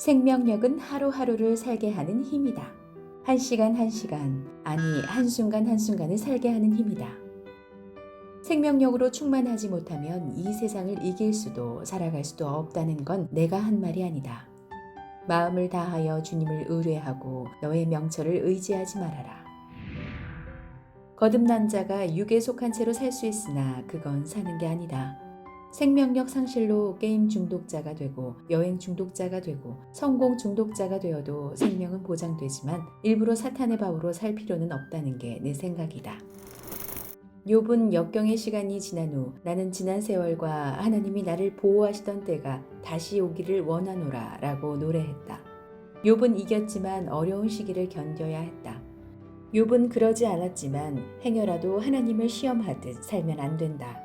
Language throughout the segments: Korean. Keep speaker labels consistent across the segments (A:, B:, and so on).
A: 생명력은 하루하루를 살게 하는 힘이다. 한 시간 한 시간, 아니 한순간 한순간을 살게 하는 힘이다. 생명력으로 충만하지 못하면 이 세상을 이길 수도 살아갈 수도 없다는 건 내가 한 말이 아니다. 마음을 다하여 주님을 의뢰하고 너의 명철을 의지하지 말아라. 거듭난 자가 육에 속한 채로 살 수 있으나 그건 사는 게 아니다. 생명력 상실로 게임 중독자가 되고 여행 중독자가 되고 성공 중독자가 되어도 생명은 보장되지만 일부러 사탄의 밥으로 살 필요는 없다는 게 내 생각이다. 욥은 역경의 시간이 지난 후 나는 지난 세월과 하나님이 나를 보호하시던 때가 다시 오기를 원하노라 라고 노래했다. 욥은 이겼지만 어려운 시기를 견뎌야 했다. 욥은 그러지 않았지만 행여라도 하나님을 시험하듯 살면 안 된다.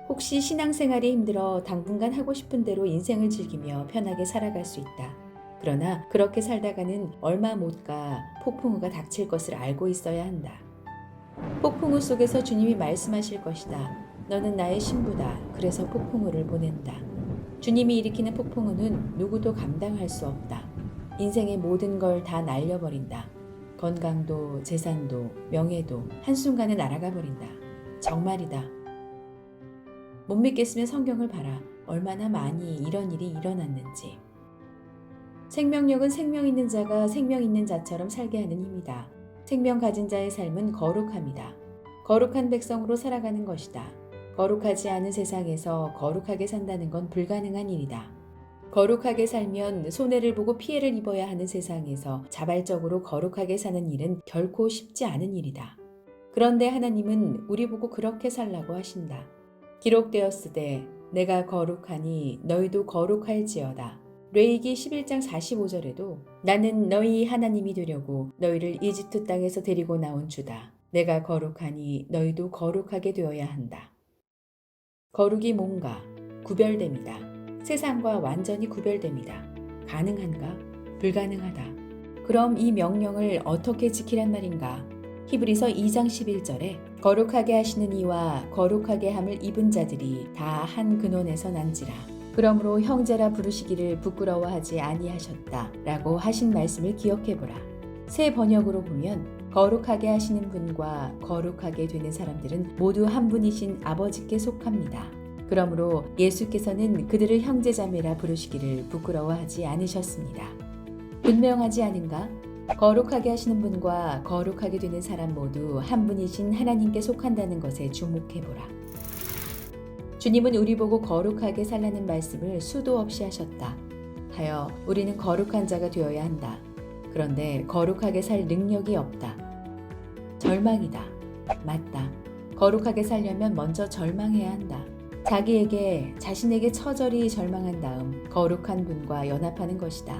A: 혹시 신앙생활이 힘들어 당분간 하고 싶은 대로 인생을 즐기며 편하게 살아갈 수 있다. 그러나 그렇게 살다가는 얼마 못 가 폭풍우가 닥칠 것을 알고 있어야 한다. 폭풍우 속에서 주님이 말씀하실 것이다. 너는 나의 신부다. 그래서 폭풍우를 보낸다. 주님이 일으키는 폭풍우는 누구도 감당할 수 없다. 인생의 모든 걸 다 날려버린다. 건강도 재산도 명예도 한순간에 날아가 버린다. 정말이다. 못 믿겠으면 성경을 봐라. 얼마나 많이 이런 일이 일어났는지. 생명력은 생명 있는 자가 생명 있는 자처럼 살게 하는 힘이다. 생명 가진 자의 삶은 거룩함이다. 거룩한 백성으로 살아가는 것이다. 거룩하지 않은 세상에서 거룩하게 산다는 건 불가능한 일이다. 거룩하게 살면 손해를 보고 피해를 입어야 하는 세상에서 자발적으로 거룩하게 사는 일은 결코 쉽지 않은 일이다. 그런데 하나님은 우리 보고 그렇게 살라고 하신다. 기록되었으되 내가 거룩하니 너희도 거룩할지어다. 레위기 11장 45절에도 나는 너희 하나님이 되려고 너희를 이집트 땅에서 데리고 나온 주다. 내가 거룩하니 너희도 거룩하게 되어야 한다. 거룩이 뭔가? 구별됨이다. 세상과 완전히 구별됨이다. 가능한가? 불가능하다. 그럼 이 명령을 어떻게 지키란 말인가? 히브리서 2장 11절에 거룩하게 하시는 이와 거룩하게 함을 입은 자들이 다 한 근원에서 난지라. 그러므로 형제라 부르시기를 부끄러워하지 아니하셨다 라고 하신 말씀을 기억해보라. 새 번역으로 보면 거룩하게 하시는 분과 거룩하게 되는 사람들은 모두 한 분이신 아버지께 속합니다. 그러므로 예수께서는 그들을 형제자매라 부르시기를 부끄러워하지 않으셨습니다. 분명하지 않은가? 거룩하게 하시는 분과 거룩하게 되는 사람 모두 한 분이신 하나님께 속한다는 것에 주목해보라. 주님은 우리 보고 거룩하게 살라는 말씀을 수도 없이 하셨다. 하여 우리는 거룩한 자가 되어야 한다. 그런데 거룩하게 살 능력이 없다. 절망이다. 맞다. 거룩하게 살려면 먼저 절망해야 한다. 자신에게 처절히 절망한 다음 거룩한 분과 연합하는 것이다.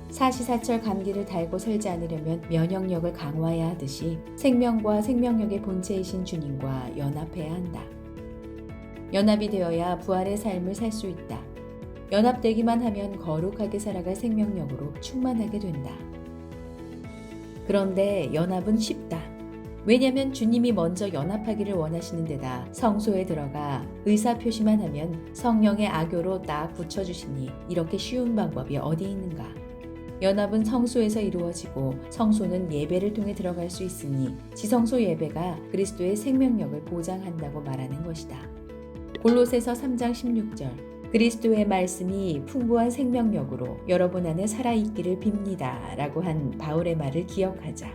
A: 사시사철 감기를 달고 살지 않으려면 면역력을 강화해야 하듯이 생명과 생명력의 본체이신 주님과 연합해야 한다. 연합이 되어야 부활의 삶을 살 수 있다. 연합되기만 하면 거룩하게 살아갈 생명력으로 충만하게 된다. 그런데 연합은 쉽다. 왜냐하면 주님이 먼저 연합하기를 원하시는 데다 성소에 들어가 의사표시만 하면 성령의 악교로 딱 붙여주시니 이렇게 쉬운 방법이 어디 있는가. 연합은 성소에서 이루어지고 성소는 예배를 통해 들어갈 수 있으니 지성소 예배가 그리스도의 생명력을 보장한다고 말하는 것이다. 골로새서 3장 16절 그리스도의 말씀이 풍부한 생명력으로 여러분 안에 살아있기를 빕니다 라고 한 바울의 말을 기억하자.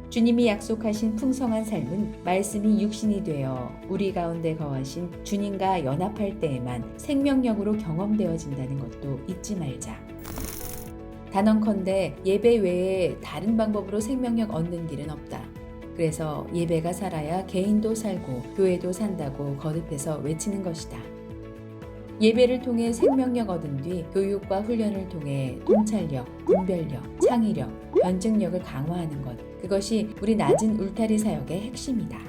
A: 주님이 약속하신 풍성한 삶은 말씀이 육신이 되어 우리 가운데 거하신 주님과 연합할 때에만 생명력으로 경험되어진다는 것도 잊지 말자. 단언컨대 예배 외에 다른 방법으로 생명력 얻는 길은 없다. 그래서 예배가 살아야 개인도 살고 교회도 산다고 거듭해서 외치는 것이다. 예배를 통해 생명력 얻은 뒤 교육과 훈련을 통해 통찰력, 분별력, 창의력, 변증력을 강화하는 것. 그것이 우리 낮은 울타리 사역의 핵심이다.